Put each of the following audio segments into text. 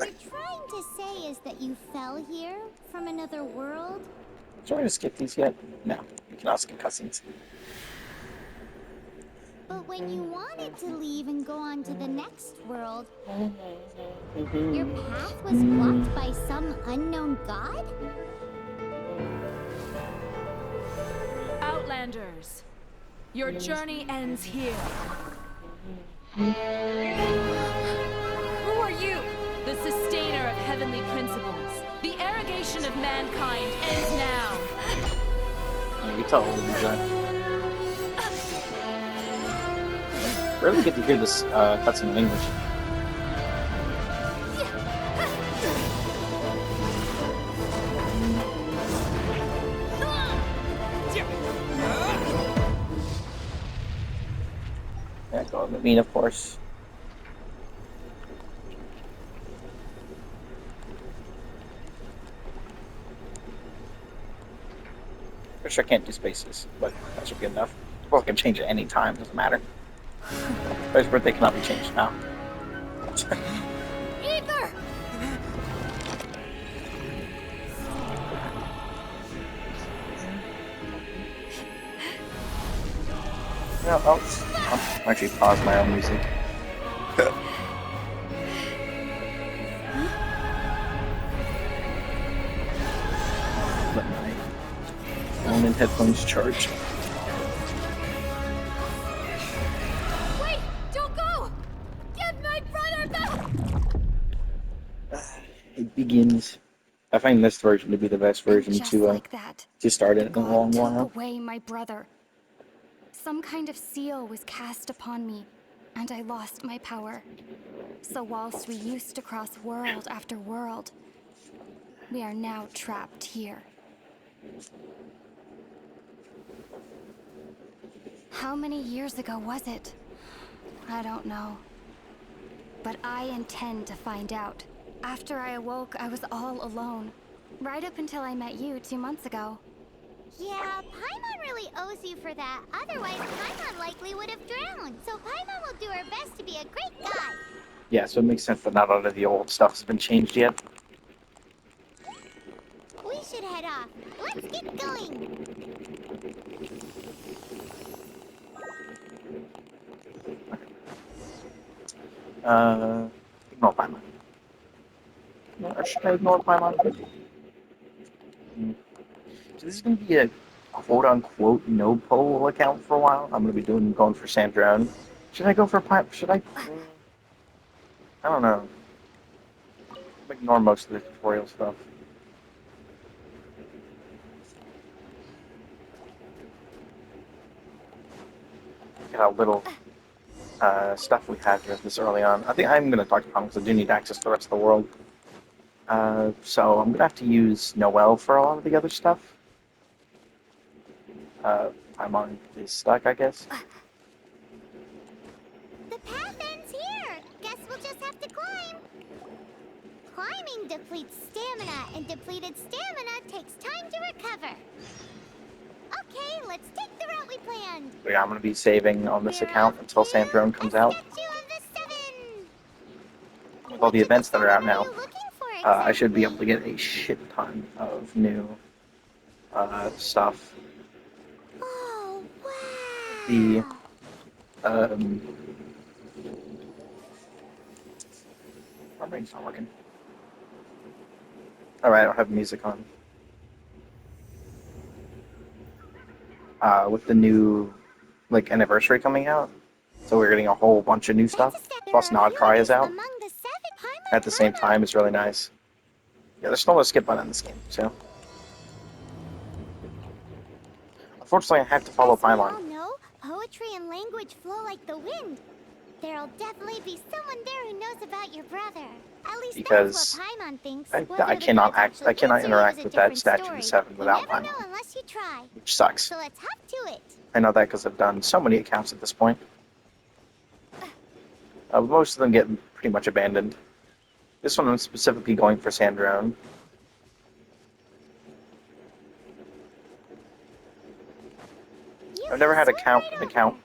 you're trying to say is that you fell here from another world? Do you want me to skip these yet? No. You can also skip cutscenes. But when you wanted to leave and go on to the next world, your path was blocked by some unknown god? Outlanders, your journey ends here. Who are you? The sustainer of heavenly principles. The arrogation of mankind ends now. You can tell all of these rarely get to hear this cutscene in English. Yeah, go with me, of course. For sure, I can't do spaces, but that should be enough. Well, I can change it any time, doesn't matter. His birthday cannot be changed now. Ether! No, I'll actually pause my own music. Let my phone and headphones charge. Wait! Don't go! Get my brother back! It begins. I find this version to be the best version Just to like that, start the it in a god long took while. away my brother. Some kind of seal was cast upon me, and I lost my power. So whilst we used to cross world after world, we are now trapped here. How many years ago was it? I don't know. But I intend to find out. After I awoke, I was all alone. Right up until I met you 2 months ago. Yeah, Paimon really owes you for that. Otherwise, Paimon likely would have drowned. So Paimon will do her best to be a great guide. Yeah, so it makes sense that not all of the old stuff has been changed yet. We should head off. Let's get going. Ignore Paimon. Or should I ignore Paimon? So this is going to be a quote-unquote no-poll account for a while. I'm going to be going for Sandrone. Should I go for Paimon? Should I? I don't know. Ignore most of the tutorial stuff. Look at how little stuff we have here this early on. I think I'm going to talk to Paimon because I do need access to the rest of the world. So I'm going to have to use Noelle for a lot of the other stuff. Paimon is stuck, I guess. The path ends here. Guess we'll just have to climb. Climbing depletes stamina, and depleted stamina takes time to recover. Okay, let's take the route we planned. But yeah, I'm going to be saving on this We're account off until to Sandrone comes the out. Statue of the Seven. With all the Which of events that are out seven now, you looking for I should be able to exactly? get a shit ton of new stuff. Oh, The wow. my brain's not working. Alright, I don't have music on. With the new anniversary coming out, so we're getting a whole bunch of new stuff. Plus, Nod Cry is out Among the seven, at the same time. It's really nice. Yeah, there's still no skip button in this game, so unfortunately, I have to follow As we Paimon. all know, poetry and language flow like the wind. There'll definitely be someone there who knows about your brother. At least Because that's what Paimon thinks. I Whether the cannot gods actually I cannot answer you is interact a with that different statue of story. the Seven You without never know Paimon, unless you try. which sucks. So let's hop to it. I know that because I've done so many accounts at this point. Most of them get pretty much abandoned. This one I'm specifically going for Sandrone. I've never had an account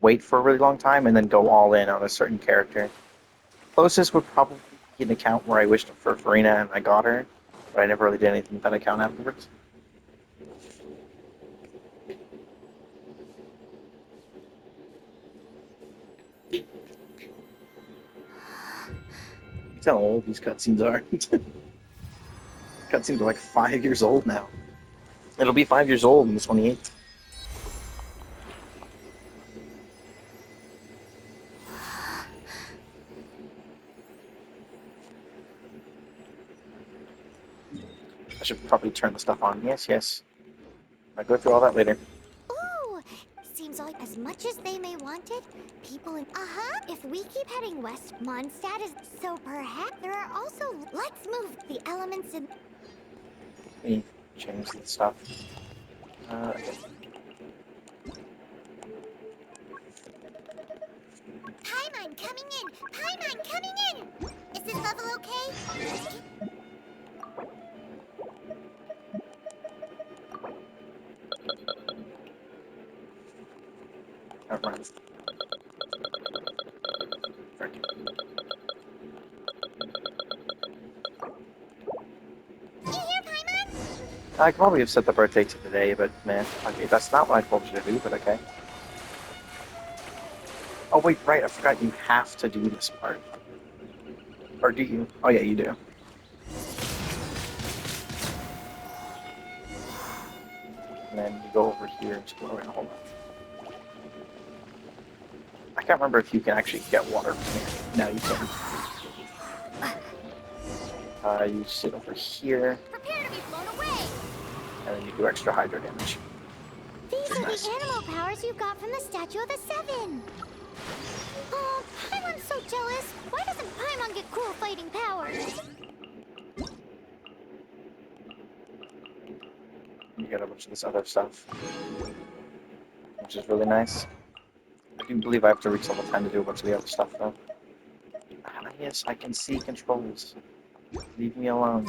wait for a really long time and then go all in on a certain character. Closest would probably be an account where I wished for Farina and I got her, but I never really did anything with that account afterwards. You can tell how old these cutscenes are. Cutscenes are like 5 years old now. It'll be 5 years old on the 28th. I should probably turn the stuff on. Yes, yes. I'll go through all that later. Ooh, seems like as much as they may want it, people in... Uh-huh. If we keep heading west, Mondstadt is... So perhaps there are also... Let's move the elements in... Let me change the stuff. Paimon coming in! Paimon coming in! Is this level okay? Run. You hear, Paimon? I could probably have set the birthday to today, but man, okay, that's not what I told you to do, but okay. Oh wait, right, I forgot you have to do this part. Or do you? Oh yeah, you do. And then you go over here and go around. Hold on. I can't remember if you can actually get water from here. No, you can. You sit over here, Prepare to be blown away! and then you do extra hydro damage. These are Nice. the animal powers you got from the Statue of the Seven! Oh, Paimon's so jealous! Why doesn't Paimon get cool fighting powers? You get a bunch of this other stuff, which is really nice. I do believe I have to reach level 10 to do a bunch of the other stuff, though. Ah, yes, I can see controls. Leave me alone.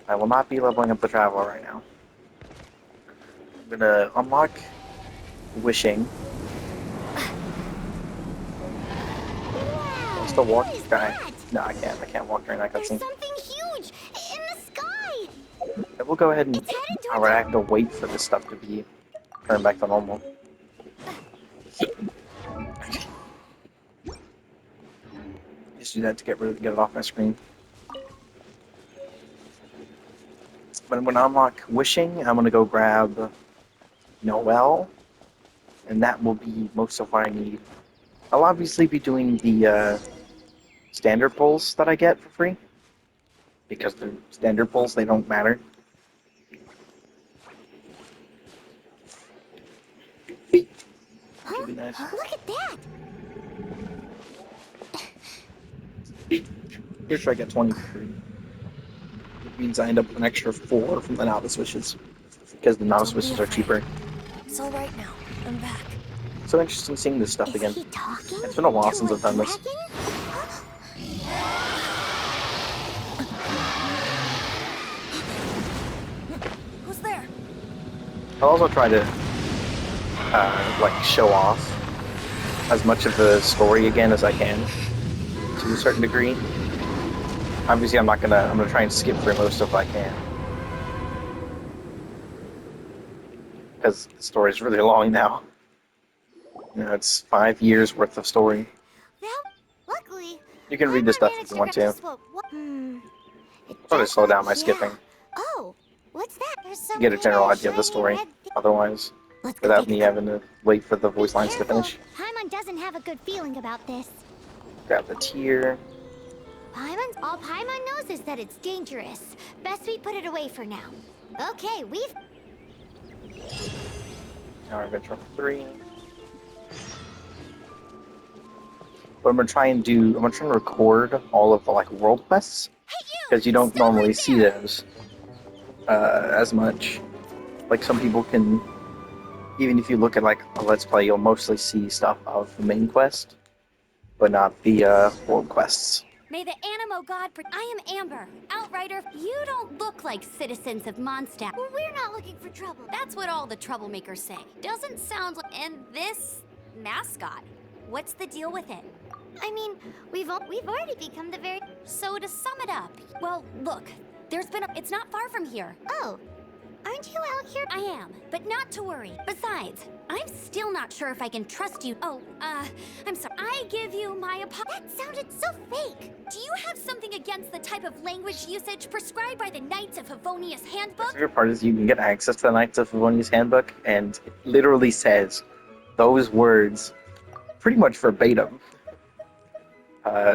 I will not be leveling up the traveler right now. I'm gonna unlock wishing. Wow! What's the walk What is guy? that? No, I can't. I can't walk during that There's cutscene. something huge in the sky! I will go ahead and. It's headed towards Alright, I have to wait for this stuff to be turned back to normal. Just do that to get it off my screen. But when I unlock wishing, I'm gonna go grab Noel, and that will be most of what I need. I'll obviously be doing the standard pulls that I get for free, because the standard pulls, they don't matter. Huh? Be nice. Look at that! Pretty sure I get 20 for free. It means I end up with an extra 4 from the novice wishes, because the novice Don't be wishes are afraid. cheaper. It's all right now. I'm back. So interesting seeing this stuff Is again. he talking? It's been a while to since a I've done this. dragon? Who's there? I'll also try to like show off as much of the story again as I can to a certain degree. Obviously, I'm gonna try and skip through most of what I can because the story is really long now. You know, it's 5 years worth of story. Well, luckily, You can read the Paimon stuff if managed you want grab to. this what- It Probably does slow look- down my yeah. skipping Oh, what's that? There's some to get a general kinda idea of the shiny story. red thi- Otherwise, Let's go without take me a having to wait for the voice lines to Careful. finish. Paimon doesn't have a good feeling about this. Grab the tier. All Paimon knows is that it's dangerous. Best we put it away for now. Okay, we've... Now Adventure 3. What I'm gonna try and do, I'm gonna try and record all of the like world quests because you don't normally see those as much. Like some people can, even if you look at like a Let's Play, you'll mostly see stuff of the main quest, but not the world quests. May the Animo God I am Amber, Outrider. You don't look like citizens of Mondstadt. Well, we're not looking for trouble. That's what all the troublemakers say. Doesn't sound like... And this mascot. What's the deal with it? I mean, we've already become the very... So to sum it up, well, look, it's not far from here. Oh, aren't you out here? I am, but not to worry. Besides, I'm still not sure if I can trust you. Oh, I'm sorry. I give you my That sounded so fake. Do you have something against the type of language usage prescribed by the Knights of Favonius My Handbook? favorite part is you can get access to the Knights of Favonius handbook, and it literally says those words pretty much verbatim.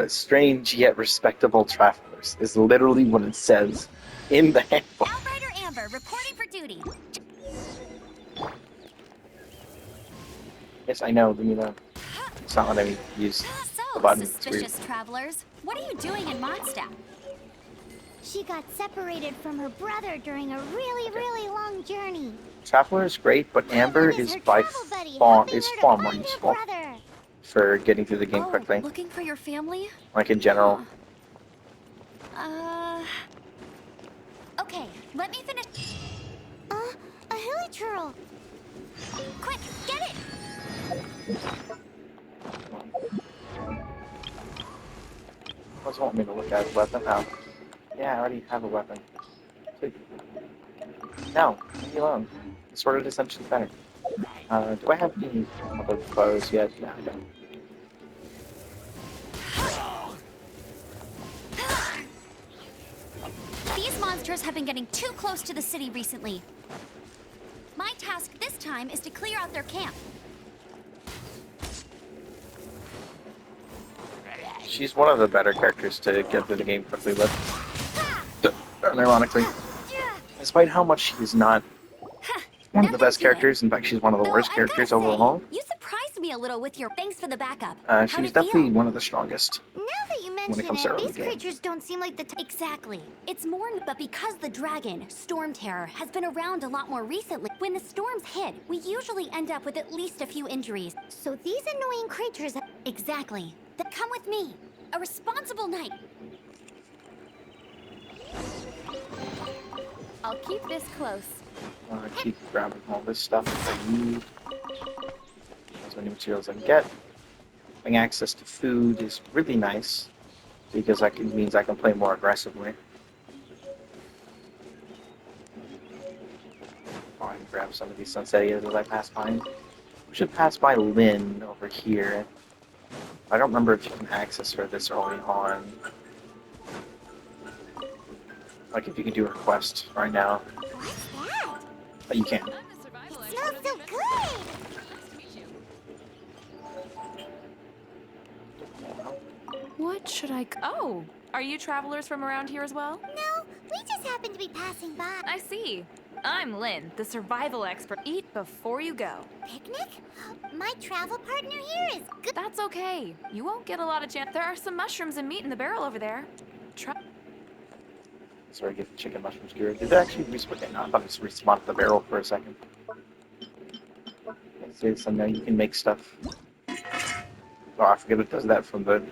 Strange yet respectable travelers is literally what it says in the handbook. Outrider Amber, reporting for duty. Yes, I know, it's not letting me use the So, button. It's weird. suspicious travelers, what are you doing in Mondstadt? She got separated from her brother during a really long journey. Traveler is great, but Amber Paimon is her by travel buddy, far helping her to more find her useful brother. for getting through the game quickly. Looking for your family? Like in general. Okay, let me finish. A hilly churl. Quick, get it! What's want me to look at a weapon? Oh. Yeah, I already have a weapon. Sweet. No, leave me alone. The sword of Ascension is better. Do I have any other bows yet? No, I don't. These monsters have been getting too close to the city recently. My task this time is to clear out their camp. She's one of the better characters to get through the game quickly with. Ironically. Despite how much she is not one of the best characters, in fact she's one of the worst characters overall, You surprised me a little with your thanks for the backup. she's definitely one of the strongest. Now that you When it mention comes to it, early these game. creatures don't seem like the Exactly. It's more, but because the dragon, Storm Terror, has been around a lot more recently, when the storms hit, we usually end up with at least a few injuries. So these annoying creatures... Exactly. Then come with me. A responsible knight. I'll keep this close. Keep grabbing all this stuff I need. As many materials I can get. Having access to food is really nice because means I can play more aggressively. Oh, I can grab some of these sunsettias as I pass by. We should pass by Lynn over here. I don't remember if you can access her this early on. Like if you can do a request right now. What's that? But you can. I'm the survival It smells so good! Nice to meet you. What should I... Oh, are you travelers from around here as well? No, we just happen to be passing by. I see. I'm Lynn, the survival expert. Eat before you go. Picnic? My travel partner here is good. That's okay. You won't get a lot of chance. There are some mushrooms and meat in the barrel over there. Try... Sorry, get the chicken mushroom skewer. Did it actually respawn? Okay, no, I thought it just respawned the barrel for a second. So now you can make stuff. Oh, I forget it does that from the...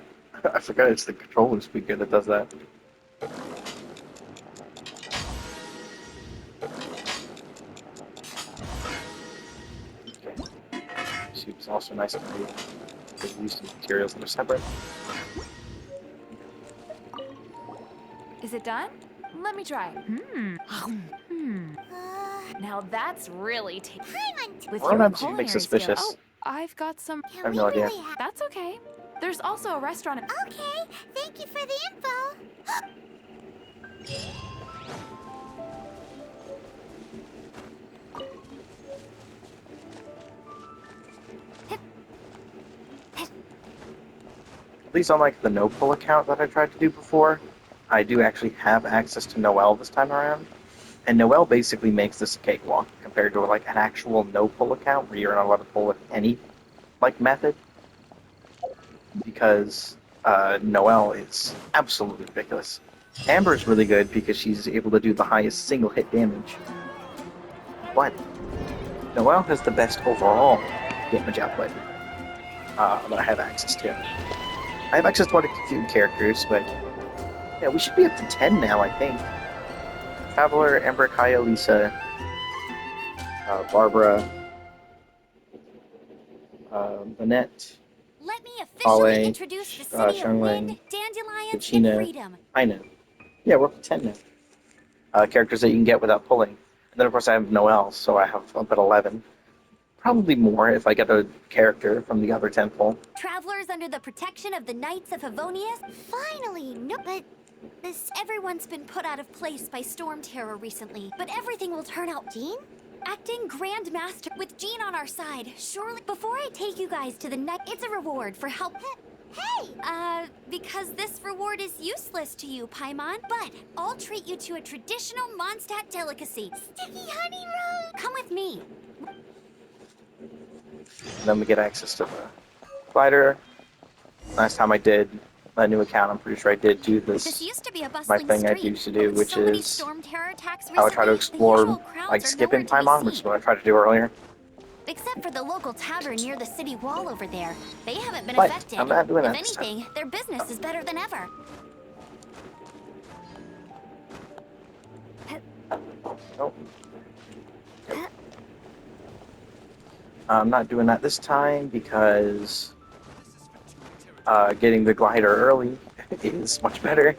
I forgot it's the controller speaker that does that. Okay. Soup's also nice to make. Because we use some materials that are separate. Is it done? Let me try. Now that's really tasty. Paimon, With Well, your that seems culinary suspicious. skill. Oh, I've got some... can I have we no idea. really have... That's okay. There's also a restaurant... Okay, thank you for the info. At least unlike the no-pull account that I tried to do before, I do actually have access to Noelle this time around. And Noelle basically makes this a cakewalk compared to like an actual no-pull account where you're not allowed to pull with any like method. Because Noelle is absolutely ridiculous. Amber is really good because she's able to do the highest single hit damage. But Noelle has the best overall damage output that I have access to. I have access to quite a few characters, but yeah, we should be up to 10 now, I think. Traveler, Amber, Kaya, Lisa, Barbara, Lynette, Let me officially Ale, introduce the city of Wind, Xiangling, Dandelions, and Kachina, Freedom. I know. Yeah, we're up to 10 now. Characters that you can get without pulling. And then, of course, I have Noelle, so I have up at 11. Probably more if I get a character from the other 10 pull. Travelers under the protection of the Knights of Havonius. Finally, no, but Everyone's been put out of place by storm terror recently, but everything will turn out. Jean? Acting Grand Master with Jean on our side, surely. Before I take you guys to the next, it's a reward for help. Hey! Because this reward is useless to you, Paimon, but I'll treat you to a traditional Mondstadt delicacy. Sticky honey road! Come with me. And then we get access to the glider. Last time I did a new account, I'm pretty sure I did do This used to be a my bustling thing I street, used to but do, with which so many is storm terror attacks how I try to recently, the usual explore, crowds like, are skipping nowhere to be Paimon, which is seen. what I tried to do earlier. Except for the local tavern near the city wall over there. They haven't been But affected. I'm not doing If that this time. anything, their business is better than ever. Nope. I'm not doing that this time because getting the glider early is much better.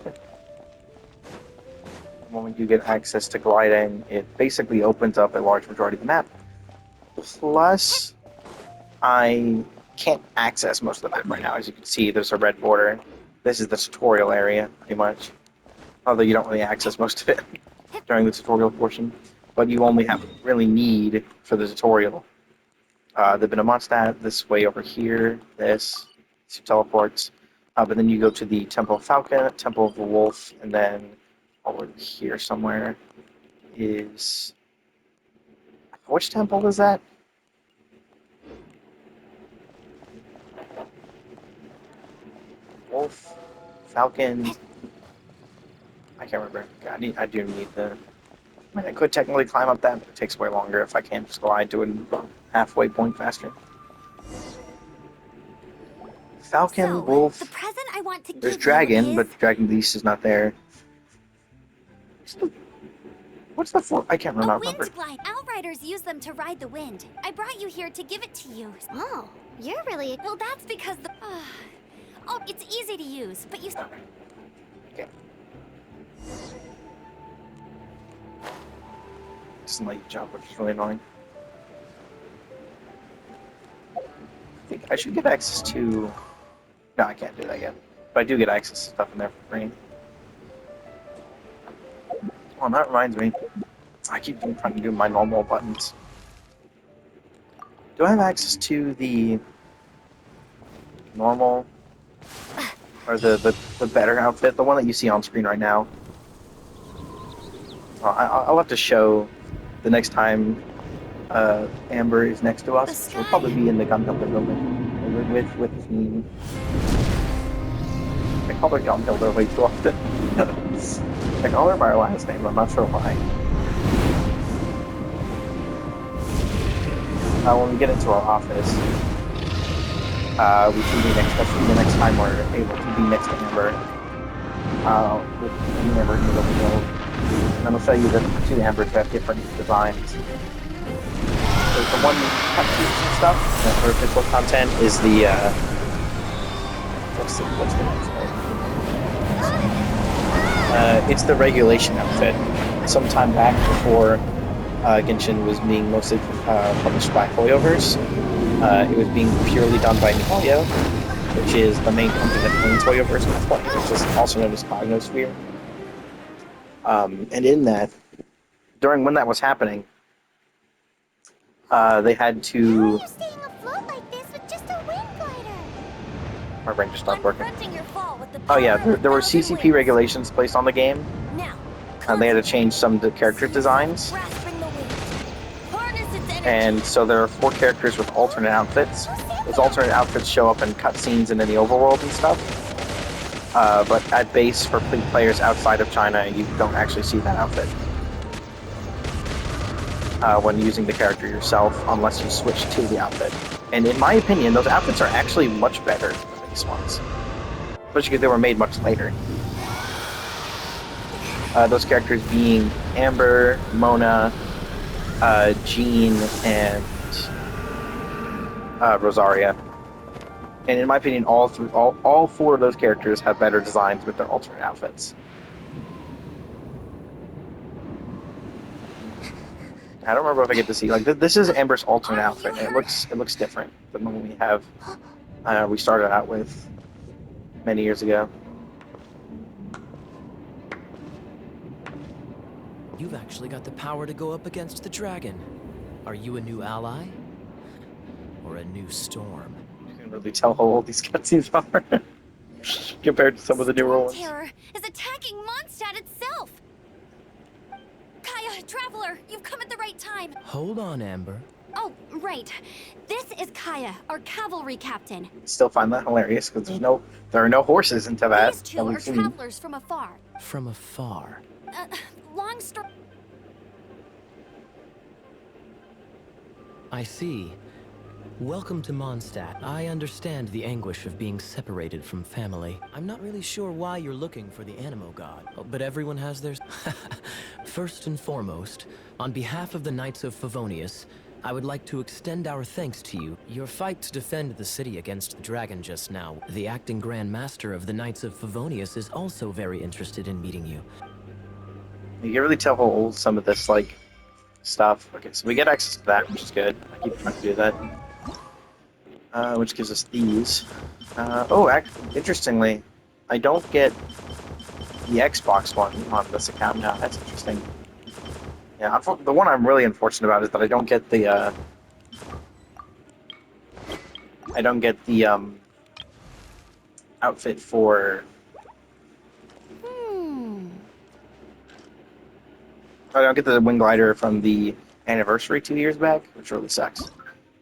When you get access to gliding, it basically opens up a large majority of the map. Plus, I can't access most of the map right now. As you can see, there's a red border. This is the tutorial area, pretty much. Although you don't really access most of it during the tutorial portion. But you only have really need for the tutorial. The bit of Mondstadt, this way over here, this teleports. But then you go to the Temple of Falcon, Temple of the Wolf, and then over here somewhere is... Which temple is that? Wolf, Falcon... I can't remember. I do need the... I mean, I could technically climb up that, but it takes way longer if I can't just glide to a halfway point faster. Falcon, So, Wolf... the present I want to There's give Dragon, you is... but Dragon Beast is not there. What's the for? I can't a remember. wind glide. Outriders use them to ride the wind. I brought you here to give it to you. Oh, you're really... Well, that's because the... oh, it's easy to use, but you... Okay. Doesn't let you jump, which is really annoying. I think I should get access to... No, I can't do that yet. But I do get access to stuff in there for free. Oh, and that reminds me. I keep trying to do my normal buttons. Do I have access to the normal or the better outfit, the one that you see on screen right now? Well, I'll have to show the next time Amber is next to us. She'll probably be in the gunpowder building with me. I call her gunpowder way too often. I call her by her last name. I'm not sure why. When we get into our office, we should be the next time we're able to be next to Amber. With Amber in the build. And I'll show you the two Ambers that have different designs. So the one cutscenes and stuff, her official content is the what's the it's the regulation outfit. Sometime back before Genshin was being mostly published by Hoyoverse. It was being purely done by Nihonyo, which is the main company that owns Hoyoverse at this point, which is also known as Cognosphere. And in that, during when that was happening, they had How are to... you staying afloat like this with just a wind glider? My brain just stopped working. Confronting your fall with the Oh yeah, power of there were 1,000 CCP winds. regulations placed on the game, Now, and they had to change some of the character designs. grasping the wind. Harness its energy. And so there are 4 characters with alternate outfits. Those alternate outfits show up in cutscenes and in the overworld and stuff. But at base, for players outside of China, you don't actually see that outfit when using the character yourself, unless you switch to the outfit. And in my opinion, those outfits are actually much better than these ones. Especially because they were made much later. Those characters being Amber, Mona, Jean, and Rosaria. And in my opinion, all four of those characters have better designs with their alternate outfits. I don't remember if I get to see like this is Amber's alternate Are outfit, you and her? it looks different than the one we started out with many years ago. You've actually got the power to go up against the dragon. Are you a new ally? Or a new storm? You can really tell how old these cutscenes are compared to some of the newer Storm ones. Terror is attacking Mondstadt itself! Kaya, Traveler, you've come at the right time. Hold on, Amber. Oh, right. This is Kaya, our cavalry captain. Still find that hilarious because there are no horses into that. These two that are we've seen. travelers from afar. From afar. Long story. I see. Welcome to Mondstadt. I understand the anguish of being separated from family. I'm not really sure why you're looking for the Animo God, but everyone has theirs. First and foremost, on behalf of the Knights of Favonius, I would like to extend our thanks to you. Your fight to defend the city against the dragon just now. The acting Grand Master of the Knights of Favonius is also very interested in meeting you. You can really tell how old some of this like stuff. Okay, so we get access to that, which is good. I keep trying to do that. Which gives us these. Interestingly, I don't get the Xbox one on this account now. That's interesting. Yeah, the one I'm really unfortunate about is that I don't get the outfit for. I don't get the wing glider from the anniversary 2 years back, which really sucks.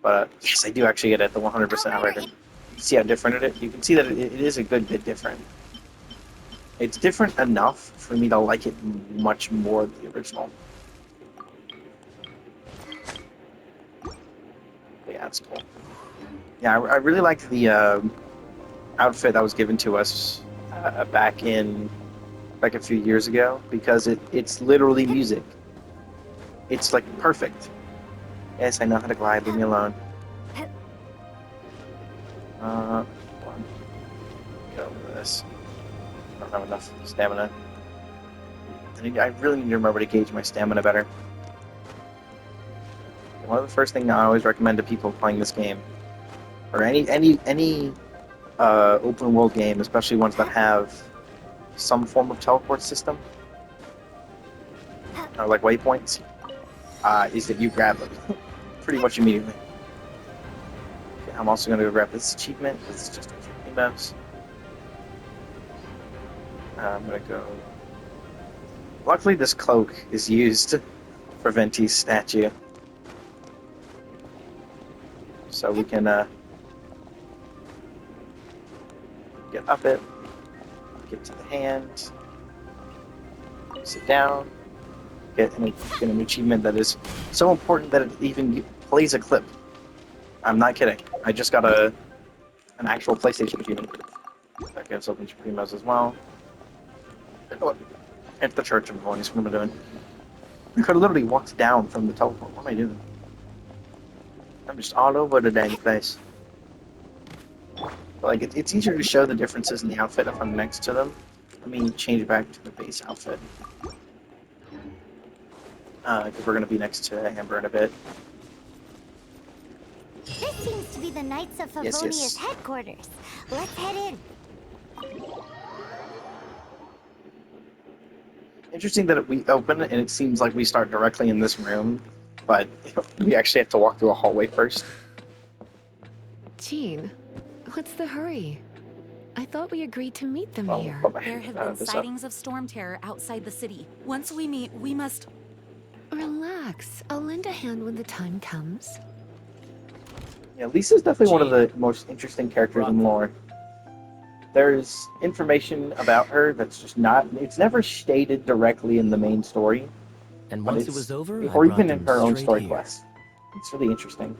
But yes, I do actually get it at the 100% outright. See how different it is? You can see that it is a good bit different. It's different enough for me to like it much more than the original. But yeah, that's cool. Yeah, I really liked the outfit that was given to us back a few years ago because it's literally music. It's like perfect. Yes, I know how to glide. Leave me alone. Hold on. Get over this. I don't have enough stamina. I really need to remember to gauge my stamina better. One of the first things I always recommend to people playing this game, or any open world game, especially ones that have some form of teleport system, or like waypoints, is that you grab them pretty much immediately. Okay, I'm also going to go grab this achievement. This is just a few emails. I'm going to go. Luckily, this cloak is used for Venti's statue, so we can get up it, get to the hand, sit down, get an achievement that is so important that it even plays a clip. I'm not kidding. I just got an actual PlayStation achievement. That gives open Supremos as well. At the Church of Voice, what am I doing? I could have literally walked down from the teleport. What am I doing? I'm just all over the dang place. Like, it's easier to show the differences in the outfit if I'm next to them. Let me change back to the base outfit. Because we're going to be next to Amber in a bit. This seems to be the Knights of Yes, Favonius yes. headquarters. Let's head in. Interesting that we open and it seems like we start directly in this room, but we actually have to walk through a hallway first. Jean, what's the hurry? I thought we agreed to meet them here. There have been sightings of storm terror outside the city. Once we meet, we must... Relax. I'll lend a hand when the time comes. Yeah, Lisa's definitely one of the most interesting characters in lore. There's information about her that's just not... It's never stated directly in the main story. And once it was over, or I even brought in them her own straight story here. quest. It's really interesting.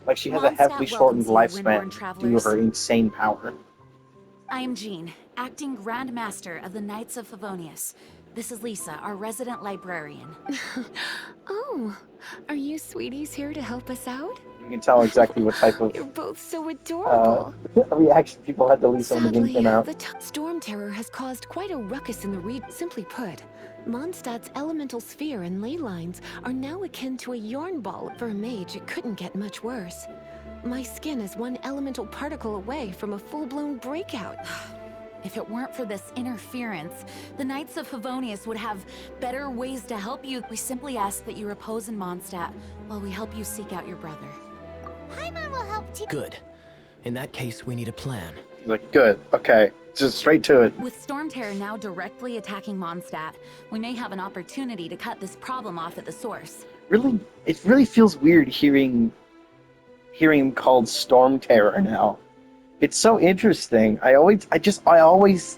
Like, she has a Mondstadt heavily shortened welcomes you, lifespan Windborn due travelers. to her insane power. I am Jean, acting Grand Master of the Knights of Favonius. This is Lisa, our resident librarian. Oh, are you sweeties here to help us out? You can tell exactly what type of You're both so adorable. reaction people had to Lisa when the game Sadly, came out. the storm terror has caused quite a ruckus in the region. Simply put, Mondstadt's elemental sphere and ley lines are now akin to a yarn ball. For a mage, it couldn't get much worse. My skin is one elemental particle away from a full-blown breakout. If it weren't for this interference, the Knights of Favonius would have better ways to help you. We simply ask that you repose in Mondstadt while we help you seek out your brother. Paimon will help too. Good. In that case, we need a plan. He's like, good, okay, just straight to it. With Storm Terror now directly attacking Mondstadt, we may have an opportunity to cut this problem off at the source. Really, it really feels weird hearing him called Storm Terror now. It's so interesting. I always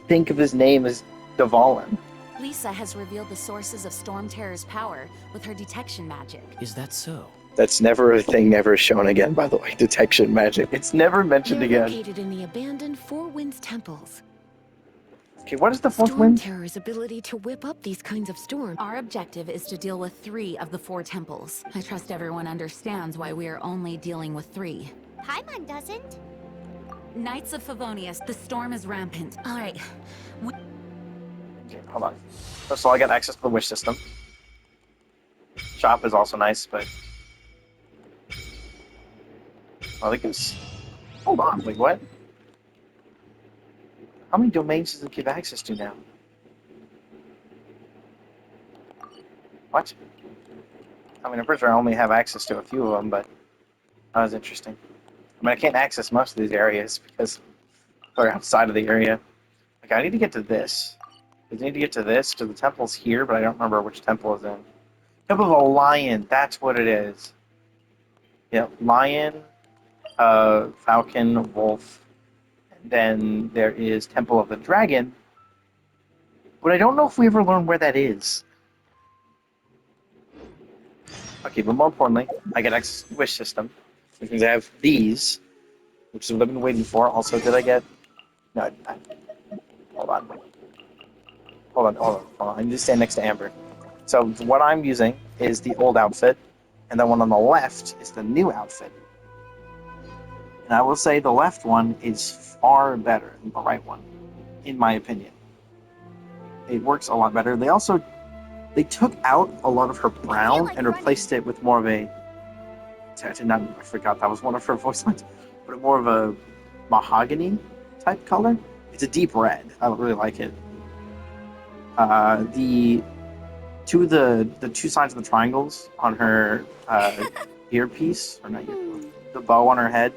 think of his name as Dvalin. Lisa has revealed the sources of Storm Terror's power with her detection magic. Is that so? That's never a thing never shown again, by the way. Detection magic. It's never mentioned They're again. located in the abandoned Four Winds temples. Okay, what is the fourth Storm wind? Terror's ability to whip up these kinds of storms. Our objective is to deal with 3 of the 4 temples. I trust everyone understands why we are only dealing with 3. Paimon doesn't. Knights of Favonius, the storm is rampant. All right. Okay, hold on. First of all, I got access to the wish system. Shop is also nice, but... Well, they can... Hold on, wait, what? How many domains does it give access to now? What? I mean, I'm pretty sure I only have access to a few of them, but that was interesting. I mean, I can't access most of these areas because they're outside of the area. Like, I need to get to this. I need to get to this, to the temple's here, but I don't remember which temple is in. Temple of the Lion, that's what it is. Yeah, Lion, Falcon, Wolf, and then there is Temple of the Dragon, but I don't know if we ever learn where that is. Okay, but more importantly, I get access to the wish system, which means I have these, which is what I've been waiting for. Also, did I get... No, hold on. Hold on. I need to stand next to Amber. So what I'm using is the old outfit, and the one on the left is the new outfit. And I will say the left one is far better than the right one, in my opinion. It works a lot better. They took out a lot of her brown and replaced it with more of a... I forgot that was one of her voice lines, but more of a mahogany type color. It's a deep red. I really like it. The two sides of the triangles on her earpiece, or not earpiece, the bow on her head,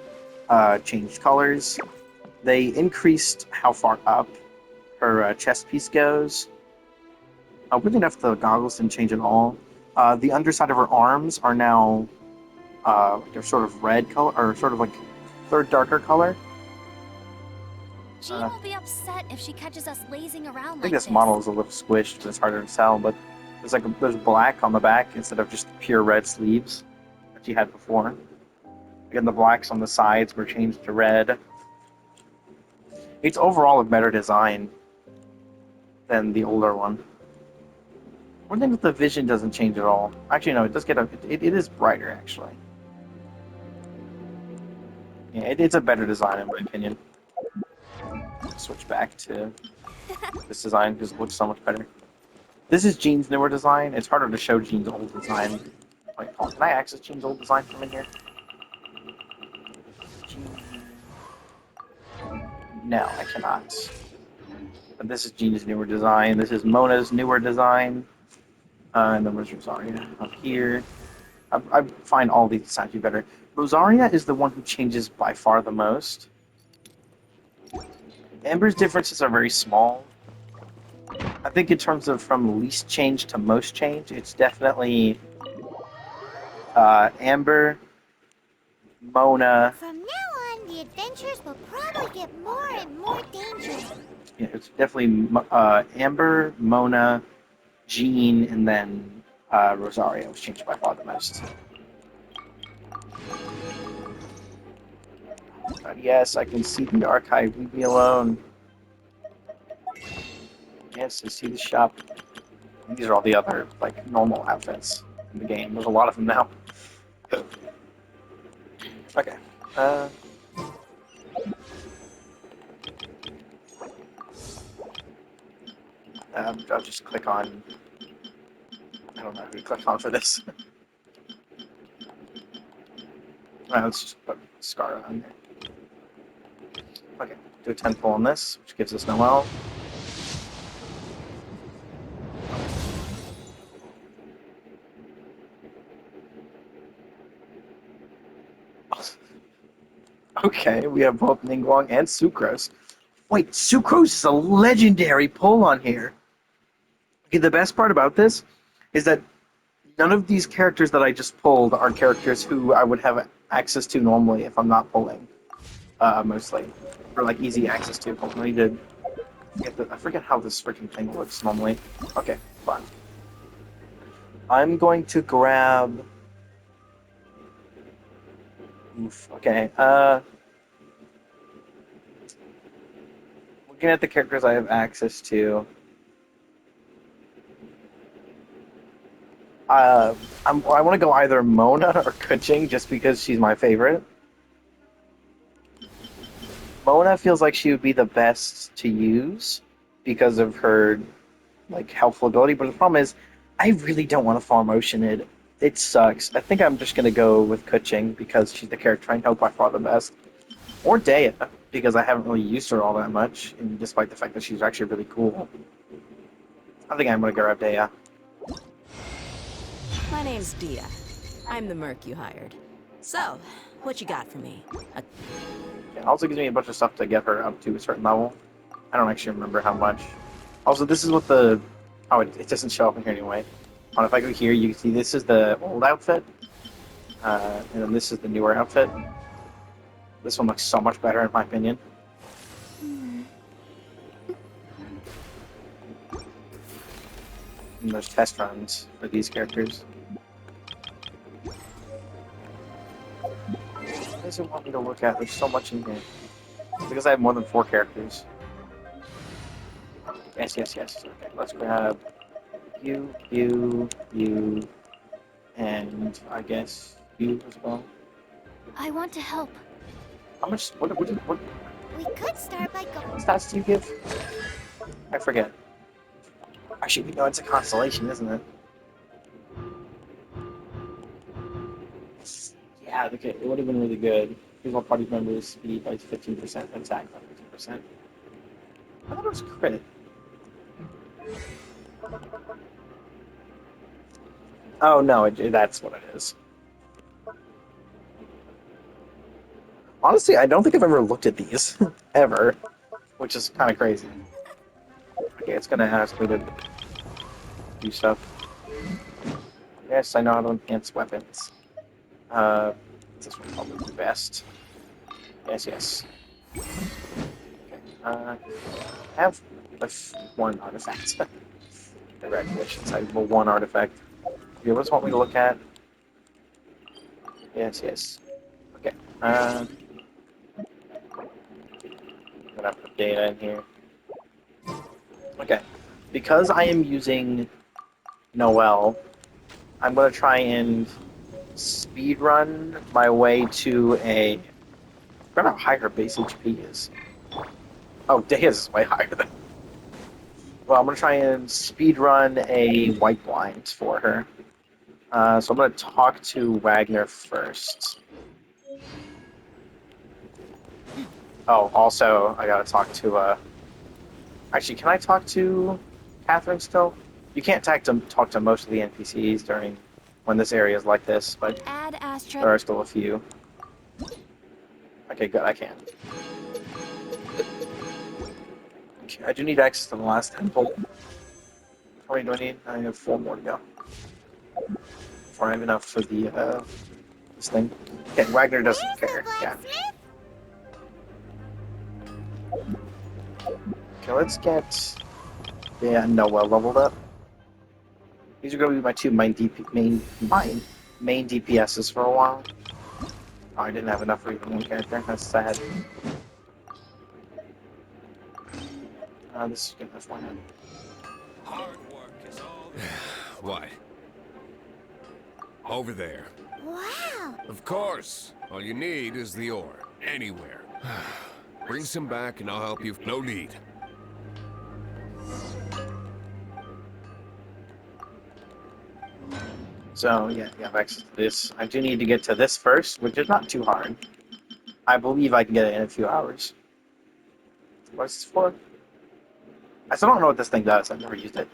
changed colors. They increased how far up her chest piece goes. Weirdly enough, the goggles didn't change at all. The underside of her arms are now they're sort of red color, or sort of like third darker color. Jean will be upset if she catches us lazing around I like think this model is a little squished, but it's harder to tell. But there's black on the back instead of just pure red sleeves that she had before. Again, the blacks on the sides were changed to red. It's overall a better design than the older one. One thing with the vision doesn't change at all. Actually, no, it does get it is brighter actually. Yeah, it's a better design in my opinion. Switch back to this design because it looks so much better. This is Jean's newer design. It's harder to show Jean's old design. Wait, can I access Jean's old design from in here? No, I cannot. But this is Jean's newer design. This is Mona's newer design. And then there's Rosaria up here. I find all these designs to be better. Rosaria is the one who changes by far the most. Amber's differences are very small. I think in terms of from least change to most change, it's definitely Amber, Mona. From now on, the adventures will probably get more and more dangerous. Yeah, it's definitely Amber, Mona, Jean, and then Rosario was changed by far the most. But yes, I can see the archive. Leave me alone. Yes, I see the shop. These are all the other, like, normal outfits in the game. There's a lot of them now. Okay. I'll just click on... I don't know who to click on for this. Let's just put Scar on there. Okay, do a 10 pull on this, which gives us Noelle. Okay, we have both Ningguang and Sucrose. Wait, Sucrose is a legendary pull on here. Okay, the best part about this is that none of these characters that I just pulled are characters who I would have access to normally if I'm not pulling, mostly. Or, like, easy access to. I need to get I forget how this freaking thing looks normally. Okay, fine. I'm going to grab... Oof, okay, looking at the characters I have access to... I want to go either Mona or Kuching just because she's my favorite. Mona feels like she would be the best to use because of her, like, helpful ability, but the problem is I really don't want to farm Oceanid. It sucks. I think I'm just going to go with Kuching because she's the character I know by far the best. Or Dea, because I haven't really used her all that much, and despite the fact that she's actually really cool. I think I'm going to grab Dea. My name's Dia. I'm the merc you hired. So, what you got for me? It also gives me a bunch of stuff to get her up to a certain level. I don't actually remember how much. Also, this is what the... Oh, it doesn't show up in here anyway. But if I go here, you can see this is the old outfit. And then this is the newer outfit. This one looks so much better, in my opinion. And there's test runs for these characters. What does it want me to look at? There's so much in here. Because I have more than 4 characters. Yes, yes, yes. Okay, let's grab you, and I guess you as well. I want to help. How much? What We could start by going. stats do you give? I forget. Actually, we know it's a constellation, isn't it? Yeah, okay, it would have been really good. Here's all party members speed by 15%, attack by 15%. I thought it was crit. Oh no, that's what it is. Honestly, I don't think I've ever looked at these ever, which is kind of crazy. Okay, it's gonna ask me to do stuff. Yes, I know how to enhance weapons. This one probably the best. Yes, yes. Okay. I have one artifact. Congratulations, I have 1 artifact. You always want me to look at? Yes, yes. Okay. I'm gonna put data in here. Okay. Because I am using Noelle, I'm gonna try and speedrun my way to a... I forgot how high her base HP is. Oh, Dea's is way higher than... Well, I'm gonna try and speedrun a white blind for her. So I'm gonna talk to Wagner first. Oh, also, I gotta talk to, Actually, can I talk to Catherine still? You can't talk to most of the NPCs when this area is like this, but Add Astra. there are still a few. Okay, good, I can. Okay, I do need access to the last temple. How many do I need? I have 4 more to go. Before I have enough for the, this thing. Okay, Wagner doesn't care, yeah. Okay, let's get Noelle leveled up. These are going to be my 2 main DPSs for a while. Oh, I didn't have enough for even 1 character. That's sad. This is good enough. Why not? Hard work is all What? Over there. Wow. Of course. All you need is the ore. Anywhere. Bring some back and I'll help you. No need. So, yeah, access to this. I do need to get to this first, which is not too hard. I believe I can get it in a few hours. What's this for? I still don't know what this thing does. I've never used it.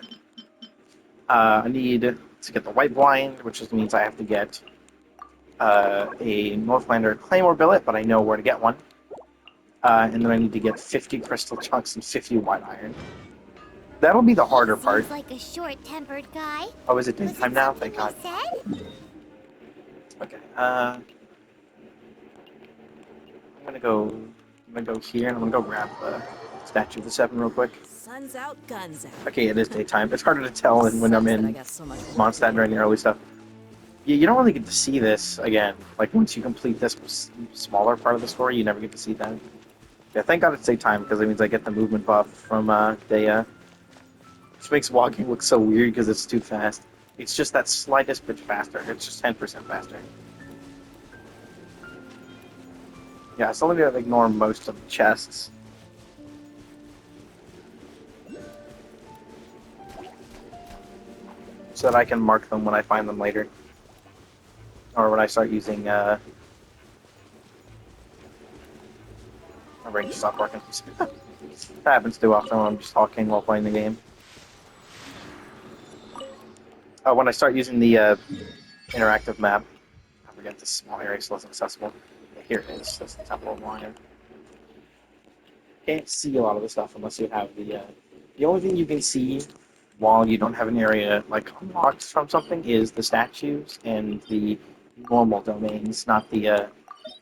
I need to get the white blind, which just means I have to get a Northlander Claymore billet, but I know where to get one. And then I need to get 50 crystal chunks and 50 white iron. That'll be the harder part. Seems like a short-tempered guy. Oh, is it daytime now? Something Thank God. he said? Okay. I'm gonna go here, and I'm gonna go grab the statue of the Seven real quick. Sun's out, guns out. Okay, it is daytime. It's harder to tell when I'm Sucks that I in got so much work Mondstadt to during the early stuff. You don't really get to see this again. Like, once you complete this smaller part of the story, you never get to see that. Yeah, thank God it's daytime, because it means I get the movement buff from Daya. Which makes walking look so weird because it's too fast. It's just that slightest bit faster. It's just 10% faster. Yeah, I still need to ignore most of the chests. So that I can mark them when I find them later. Or when I start using, my brain just stopped working. That happens too often when I'm just talking while playing the game. When I start using the interactive map, I forget this small area is less accessible. Yeah, here it is. That's the Temple of Lion. Can't see a lot of the stuff unless you have the only thing you can see while you don't have an area like unlocked from something is the statues and the normal domains, not the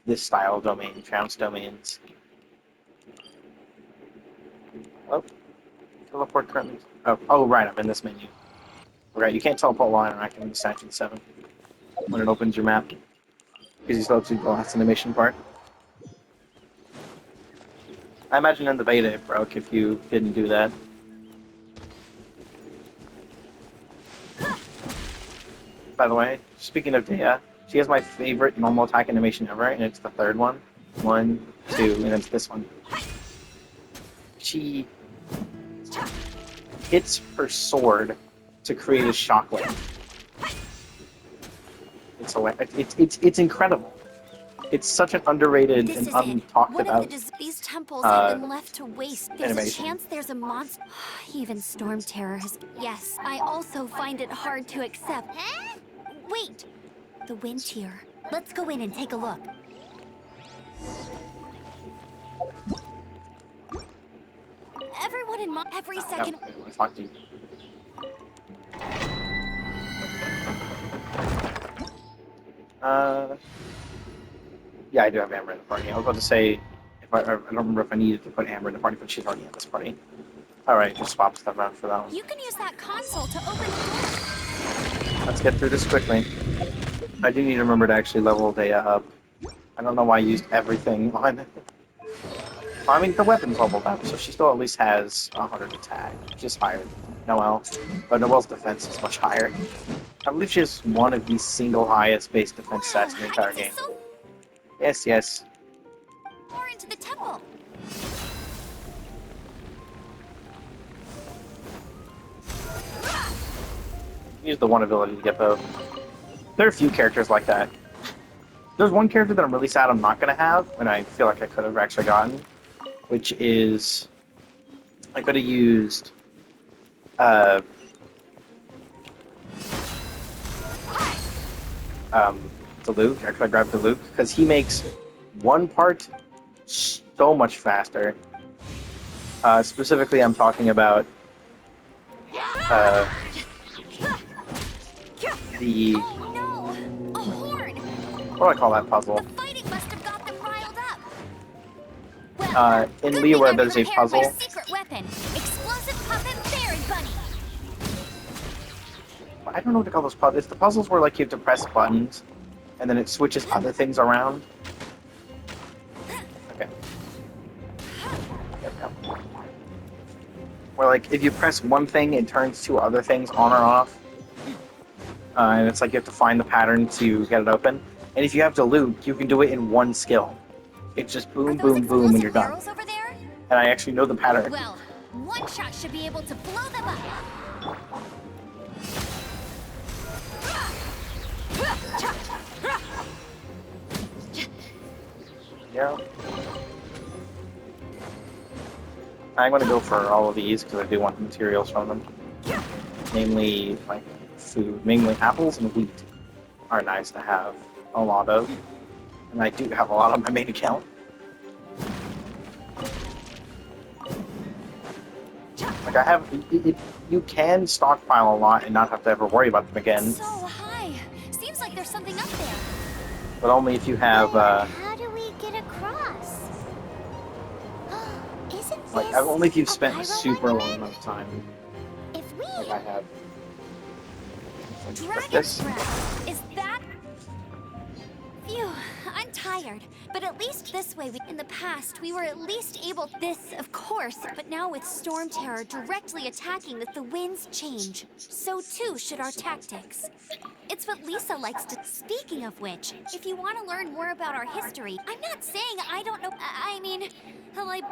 this style domain, trounce domains. Oh, teleport currently. Oh, right, I'm in this menu. Right, you can't teleport while interacting with the statue of the Seven when it opens your map because you still have to do the last animation part. I imagine in the beta it broke if you didn't do that. By the way, speaking of Dea, she has my favorite normal attack animation ever, and it's the third one. 1, 2, and it's this one. She hits her sword to create a shockwave. It's incredible. It's such an underrated and untalked about These temples have been left to waste. There's animation. a chance there's a monster. Even Storm Terror has. Yes, I also find it hard to accept. Huh? Wait! The wind here. Let's go in and take a look. Everyone in every second. I want to talk to you. Yeah, I do have Amber in the party. I was about to say, I don't remember if I needed to put Amber in the party, but she's already in this party. Alright, just swap stuff out for that one. You can use that console to open the door. Let's get through this quickly. I do need to remember to actually level Dea up. I don't know why I used everything on it. I mean, the weapon's leveled up, so she still at least has 100 attack, which is higher than Noelle. But Noelle's defense is much higher. I believe she has one of the single highest base defense stats in the entire game. Yes. More into the temple. Use the one ability to get both. There are a few characters like that. There's one character that I'm really sad I'm not going to have, and I feel like I could have actually gotten, which is... I could have used... the Luke. I could have grabbed the Luke, because he makes one part so much faster. Specifically, I'm talking about the... Oh no! A horn! What do I call that puzzle? The fighting must have got them riled up. Well, In good Leah thing Web, I there's a prepared my puzzle. secret weapon, explosive puppet fairy bunny. I don't know what to call those puzzles. It's the puzzles where like you have to press buttons, and then it switches other things around. Okay. There we go. Or like if you press one thing, it turns two other things on or off. And it's like you have to find the pattern to get it open. And if you have to loop, you can do it in one skill. It's just boom, boom, boom, and you're done. Arrows over there? And I actually know the pattern. Well, one shot should be able to blow them up. Yeah. I'm gonna go for all of these because I do want materials from them. Namely, like food, mainly apples and wheat are nice to have a lot of. And I do have a lot on my main account. Like I have, you can stockpile a lot and not have to ever worry about them again. So high. Seems like there's something up there. But only if you have, How do we get across? Isn't like, this only if you've a spent a pyro super long monument? amount of time. If we Like I have. Like Dragon this. breath. Is that? Phew, I'm tired. But at least this way, in the past, we were at least able. This, of course. But now with Storm Terror directly attacking, that the winds change. So too should our tactics. It's what Lisa likes to. Speaking of which, if you want to learn more about our history, I'm not saying I don't know. I mean, hell, I.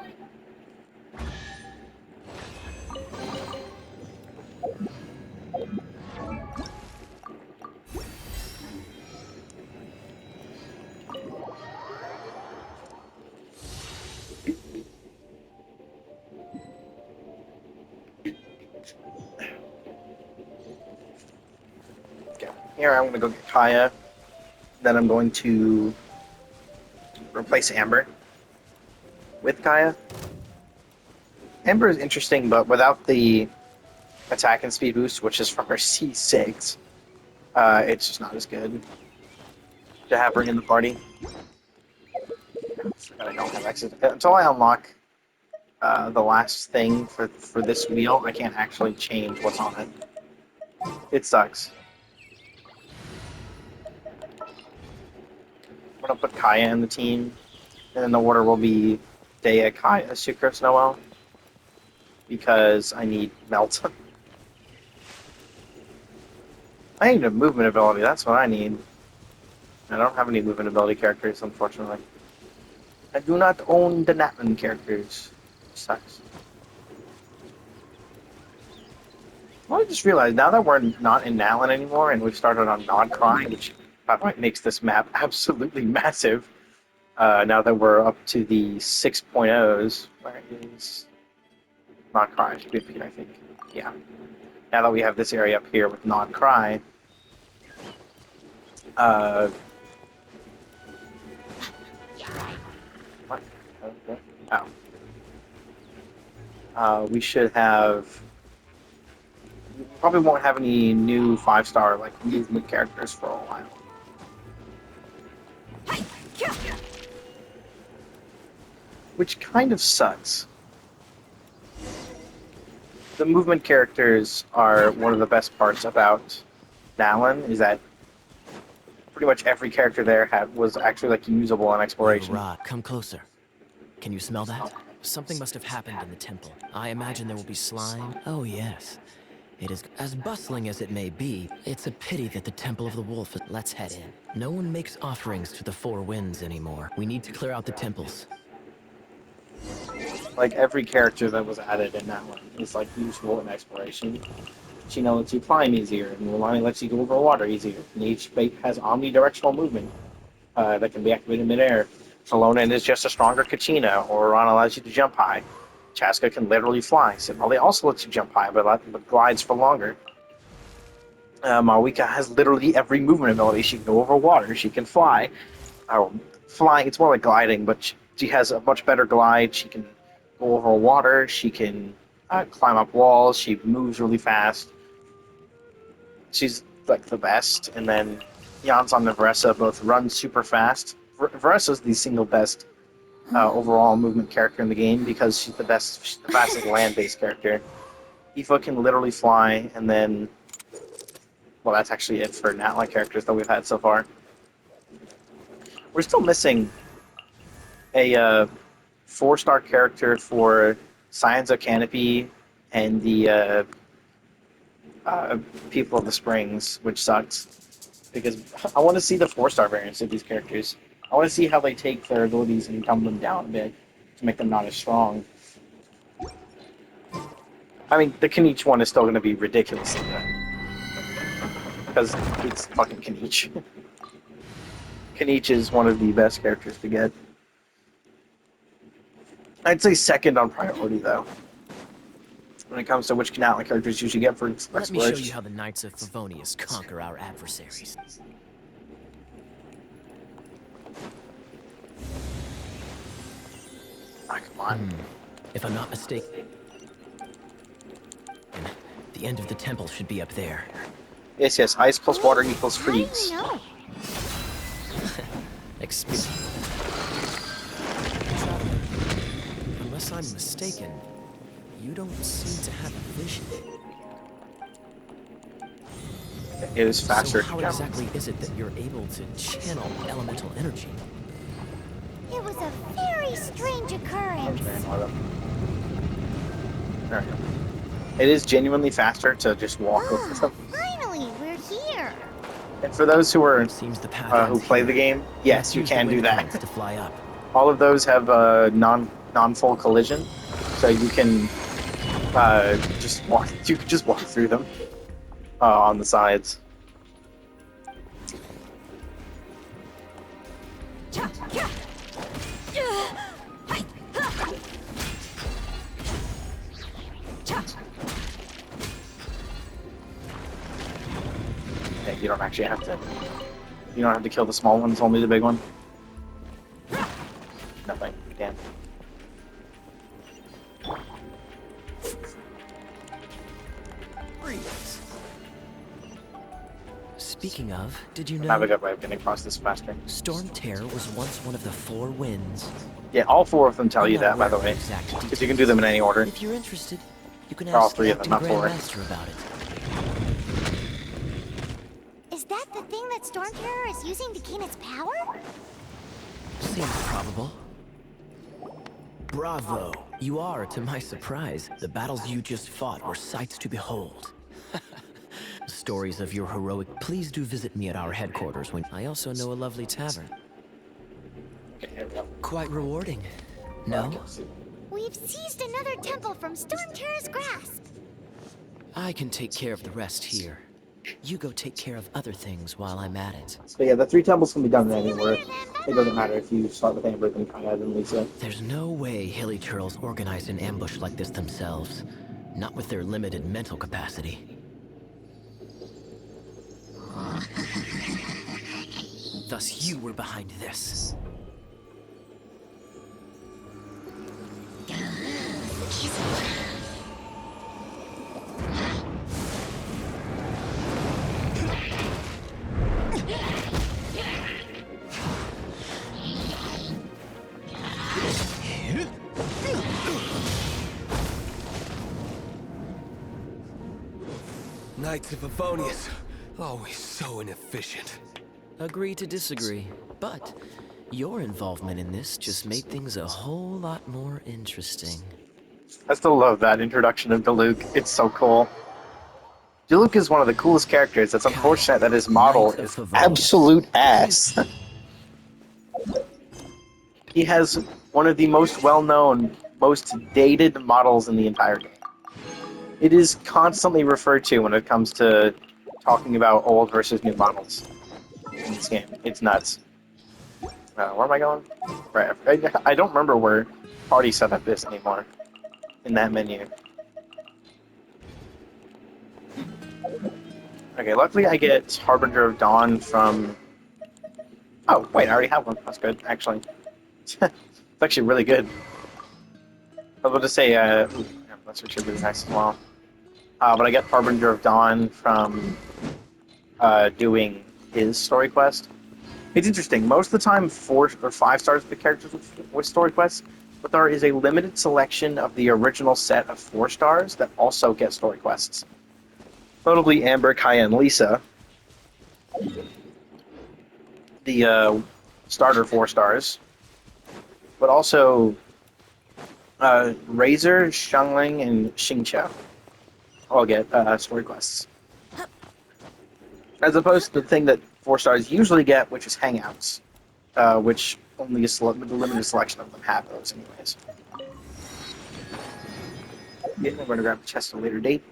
Okay. Here I'm gonna go get Kaya. Then I'm going to replace Amber with Kaya. Amber is interesting, but without the attack and speed boost, which is from her C6, it's just not as good to have her in the party. I don't have exit until I unlock the last thing for this wheel. I can't actually change what's on it. It sucks. I'm gonna put Kaya in the team, and then the order will be Dea, Kaya, Sucrose, Noel, because I need Melt. I need a movement ability, that's what I need. I don't have any movement ability characters, unfortunately. I do not own the Natman characters. Sucks. Well, I just realized now that we're not in Natlan anymore and we've started on Nodcry, which by the way makes this map absolutely massive. Now that we're up to the 6.0s, where is Nodcry? Should be up here, I think. Yeah. Now that we have this area up here with Nodcry, what? Okay. Oh. We should have. We probably won't have any new 5-star like movement characters for a while. Which kind of sucks. The movement characters are one of the best parts about Dallin, is that pretty much every character there was actually like usable in exploration. Come closer. Can you smell that? Something must have happened in the temple. I imagine there will be slime. Oh yes. It is as bustling as it may be. It's a pity that the Temple of the Wolf. Let's head in. No one makes offerings to the Four Winds anymore. We need to clear out the temples. Like every character that was added in that one is like useful in exploration. Chino lets you climb easier, and Mulani lets you go over water easier. And each bait has omnidirectional movement that can be activated midair. Salonen is just a stronger Kachina, or Ron allows you to jump high. Chaska can literally fly. Simali also lets you jump high, but glides for longer. Marwika has literally every movement ability. She can go over water. She can fly. Flying, it's more like gliding, but she has a much better glide. She can go over water. She can climb up walls. She moves really fast. She's like the best. And then Janson and Varessa both run super fast. Varessa's the single best overall movement character in the game because she's the fastest land-based character. Aoife can literally fly, and then, well, that's actually it for Natlan characters that we've had so far. We're still missing a 4-star character for Science of Canopy and the People of the Springs, which sucks because I want to see the 4-star variants of these characters. I want to see how they take their abilities and dumb them down a bit to make them not as strong. I mean, the Kanichi one is still going to be ridiculously good because it's fucking Kanichi. Kanichi is one of the best characters to get. I'd say second on priority, though, when it comes to which Canatlan characters you should get for Let me show you exploration. how the Knights of Favonius conquer our adversaries. Ah, come on. If I'm not mistaken, the end of the temple should be up there. Yes, yes. Ice plus water equals How do you freeze. know? Unless I'm mistaken, you don't seem to have a vision. It is faster. So how exactly is it that you're able to channel elemental energy? It was a very strange occurrence. It is genuinely faster to just walk over them. Finally, we're here. And for those who are Seems the path who ends play here. the game, yes, Let's you use the can do wind that. currents to fly up. All of those have non-full collision, so you can just walk. You can just walk through them on the sides. Yeah, you don't actually have to. You don't have to kill the small ones, only the big one. Nothing. Damn. Speaking of, did you I have a know good way of getting across this faster. Storm Terror was once one of the 4 winds? Yeah, all 4 of them tell I'm you not that, by the aware of way. exact Because you can do them in any order. If you're interested, you can Or all ask 3 of them, Captain not 4. Grandmaster about it. Is that the thing that Storm Terror is using to gain its power? Seems probable. Bravo! You are, to my surprise. The battles you just fought were sights to behold. Stories of your heroic... Please do visit me at our headquarters when... I also know a lovely tavern. Quite rewarding. No? We've seized another temple from Storm Terror's grasp. I can take care of the rest here. You go take care of other things while I'm at it. So yeah, the 3 temples can be done in anywhere. It doesn't matter if you start with Amber and Kayad and Lisa. There's no way Hilly Turtles organized an ambush like this themselves. Not with their limited mental capacity. Thus you were behind this. Knights of Favonius, always so inefficient. Agree to disagree, but your involvement in this just made things a whole lot more interesting. I still love that introduction of Diluc. It's so cool. Diluc is one of the coolest characters. It's unfortunate that his model is absolute ass. He has one of the most well-known, most dated models in the entire game. It is constantly referred to when it comes to talking about old versus new models in this game. It's nuts. Where am I going? Right. I don't remember where party setup is anymore in that menu. Okay, luckily I get Harbinger of Dawn from... Oh, wait, I already have one. That's good, actually. It's actually really good. I was about to say, ooh, that's actually really nice as well. But I get Harbinger of Dawn from doing his story quest. It's interesting. Most of the time, 4 or 5 stars of the characters with story quests, but there is a limited selection of the original set of 4 stars that also get story quests. Notably, Amber, Kaya, and Lisa. The starter 4 stars. But also Razor, Xiangling, and Xingqiu all get story quests. As opposed to the thing that 4 stars usually get, which is Hangouts, which only the limited selection of them have those anyways. Yeah, I'm going to grab the chest at a later date.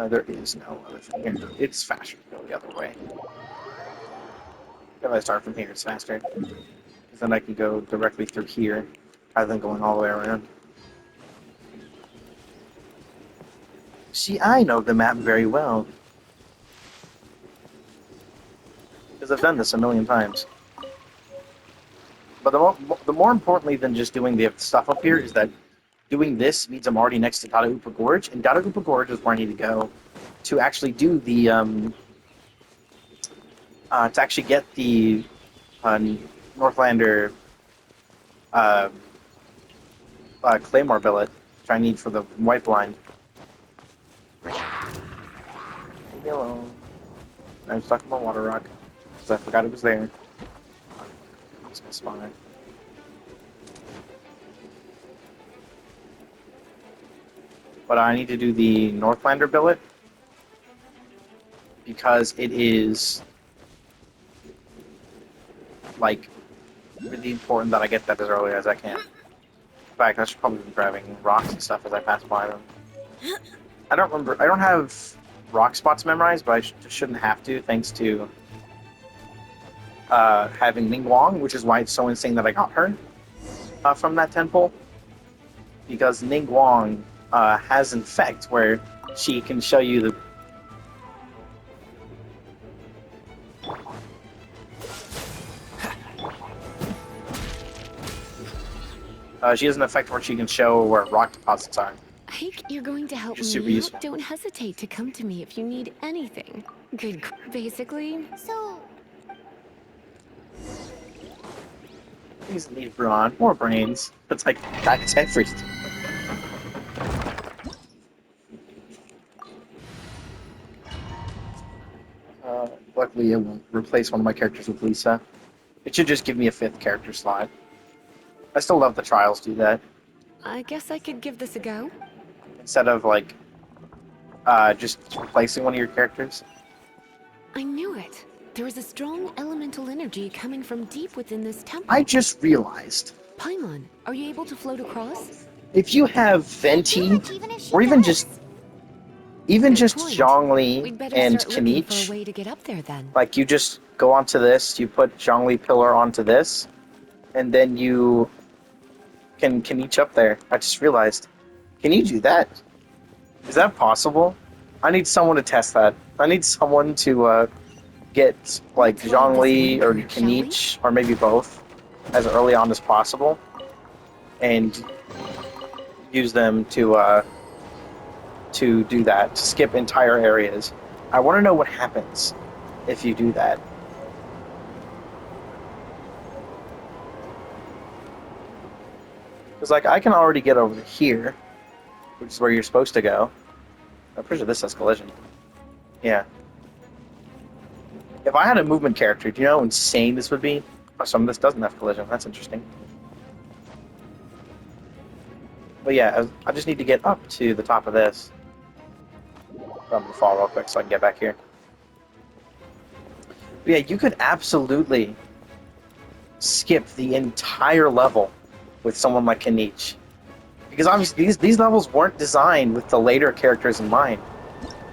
There is no other thing here. It's faster to go the other way. If I start from here, it's faster. Because then I can go directly through here, rather than going all the way around. See, I know the map very well. Because I've done this a million times. But the more importantly than just doing the stuff up here is that doing this means I'm already next to Dadaupa Gorge, and Dadaupa Gorge is where I need to go to actually do the, to actually get the Northlander Claymore billet, which I need for the White Blind. Leave me alone. I'm stuck in my water rock, because I forgot it was there. It's my spawner. But I need to do the Northlander billet because it is like really important that I get that as early as I can. In fact, I should probably be grabbing rocks and stuff as I pass by them. I don't remember. I don't have rock spots memorized, but I shouldn't have to, thanks to having Ningguang, which is why it's so insane that I got her from that temple. Because Ningguang has Infect, where she can show you the... she has an effect where she can show where rock deposits are. Ike, you're going to help me Super out? useful. Don't hesitate to come to me if you need anything. Good, basically. So, Things that need brawn, more brains. It's like, that's everything. Luckily, it won't replace one of my characters with Lisa. It should just give me a 5th character slot. I still love the trials do that. I guess I could give this a go. Instead of, like, just replacing one of your characters. I knew it. There is a strong elemental energy coming from deep within this temple. I just realized, Paimon, are you able to float across? if you have Venti, or even just Good point. Zhongli We'd better and start looking for a Kinich, way to get up there then. like you just go onto this, you put Zhongli Pillar onto this, and then you can Kinich up there. I just realized. Can you do that? Is that possible? I need someone to test that. I need someone to get like Let's ride Zhongli this or anchor, shall we? Kinich, or maybe both, as early on as possible, and use them to do that, to skip entire areas. I want to know what happens if you do that. Because, like, I can already get over here, which is where you're supposed to go. I'm pretty sure this has collision. Yeah. If I had a movement character, do you know how insane this would be? Oh, some of this doesn't have collision. That's interesting. But yeah, I just need to get up to the top of this. I'm gonna fall real quick so I can get back here. But yeah, you could absolutely skip the entire level with someone like Kinich. Because obviously these levels weren't designed with the later characters in mind.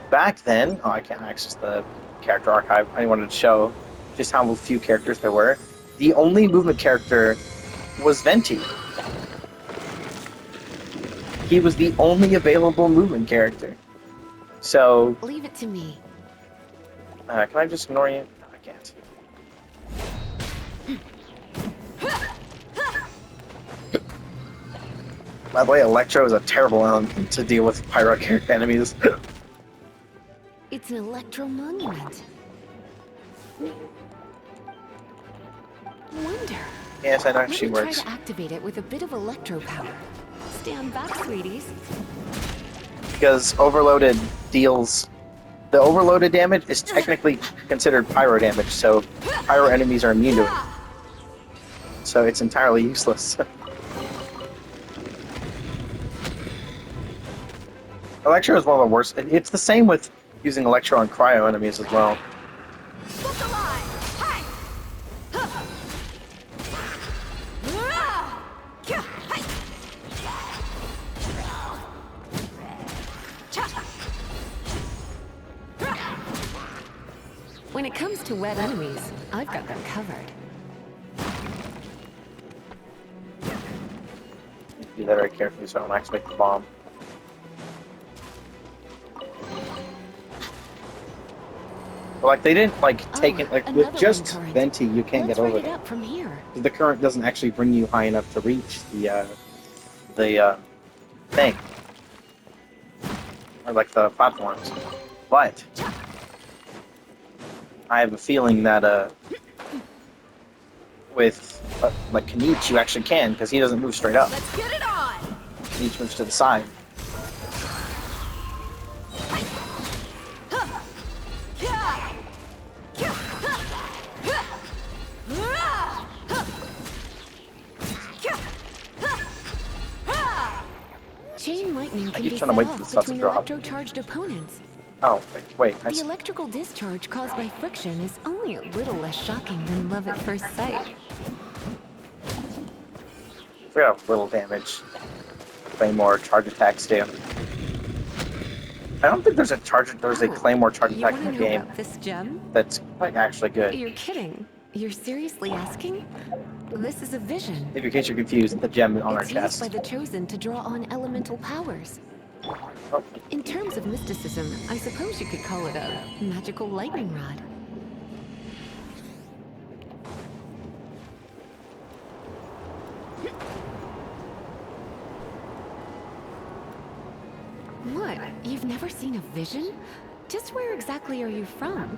Back then, oh, I can't access the character archive. I wanted to show just how few characters there were. The only movement character was Venti. He was the only available movement character. So, Leave it to me. can I just ignore you? No, I can't. By the way, Electro is a terrible element to deal with pyro character enemies. It's an electro monument. Wonder. Yes, I know Let she me try works. to activate it with a bit of electro power. Stand back, sweeties. Because overloaded deals... The overloaded damage is technically considered pyro damage, so pyro enemies are immune to it. So it's entirely useless. Electro is one of the worst. It's the same with using Electro on Cryo enemies as well. Look alive! Hi! When it comes to wet enemies, I've got them covered. Do that very carefully so I don't activate the bomb. But, like, they didn't, like, take it, like, with another just wind current. Venti, you can't Let's get over ride it it. up from here. The current doesn't actually bring you high enough to reach the thing. Or, like, the platforms. But I have a feeling that, with, like, Kanich, you actually can, because he doesn't move straight up. Let's get it on! Kanich moves to the side. Chain lightning can keep be trying to set wait for the off stuff to between drop. electro-charged opponents. Oh, wait. I The see. electrical discharge caused by friction is only a little less shocking than love at first sight. We have little damage. Claymore charge attacks do. I don't think there's a Claymore charge You attack want in to the know game about this gem? that's, like, actually good. You're kidding. You're seriously asking? This is a vision. If in case you're confused, the gem on our It's used by chest. the Chosen to draw on elemental powers. Oh, In terms of mysticism, I suppose you could call it a magical lightning rod. What? You've never seen a vision? Just where exactly are you from?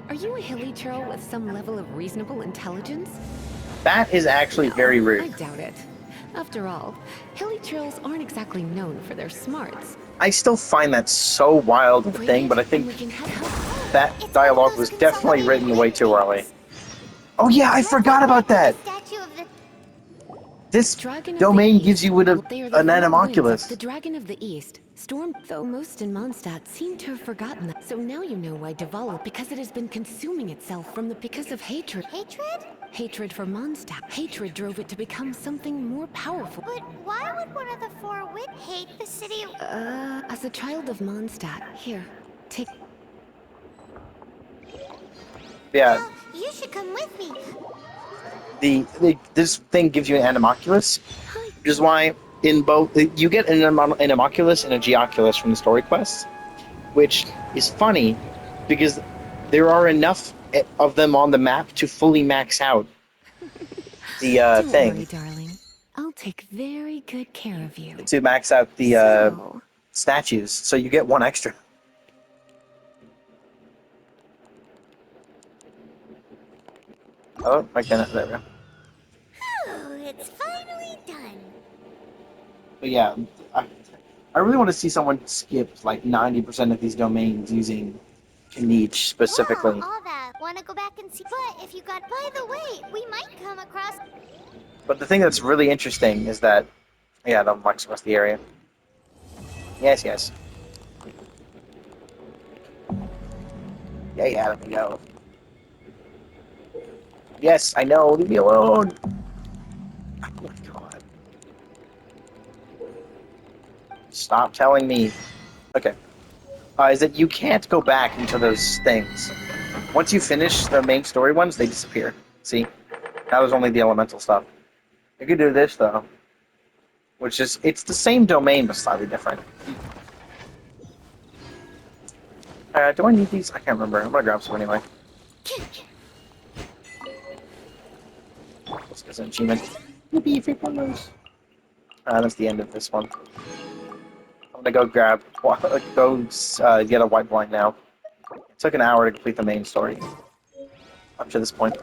Are you a hilly churl with some level of reasonable intelligence? that is actually very I rude. doubt it. After all, hilly churls aren't exactly known for their smarts. I still find that so wild of a thing, but I And we think can head home. that It's one of dialogue those was definitely written way consolidated too early. things. Oh yeah, I Let's forgot look about back that! at the statue of the... This Dragon of domain the gives East. you They are the an four winds of animalculus. the Dragon of the East. Storm, though most in Mondstadt seem to have forgotten that. So now you know why developed, because it has been consuming itself because of hatred. Hatred? Hatred for Mondstadt. Hatred drove it to become something more powerful. But why would one of the four wit hate the city? As a child of Mondstadt, here, take. Yeah, Well, you should come with me. this thing gives you an animalculus, which is why in both you get an animalculus and a geoculus from the story quests, which is funny because there are enough of them on the map to fully max out the Don't thing. worry, darling. I'll take very good care of you. To max out the So, statues, so you get one extra. Oh, I can't. There we go. Oh, it's finally done. But yeah, I really want to see someone skip like 90% of these domains using Kanich specifically. Wow, all that. Want to go back and see? But if you got... By the way, we might come across... But the thing that's really interesting is that, yeah, the marks across the area. Yes. Yeah, let me go. Yes, I know, leave me alone! Oh my god. Stop telling me. Okay. Is that you can't go back into those things. Once you finish the main story ones, they disappear. See? Now there's only the elemental stuff. You could do this, though. Which is, it's the same domain, but slightly different. Do I need these? I can't remember. I'm gonna grab some anyway. Let's get an achievement. Yippee, free promos. That's the end of this one. I'm gonna go get a white blind now. It took an hour to complete the main story. Up to this point.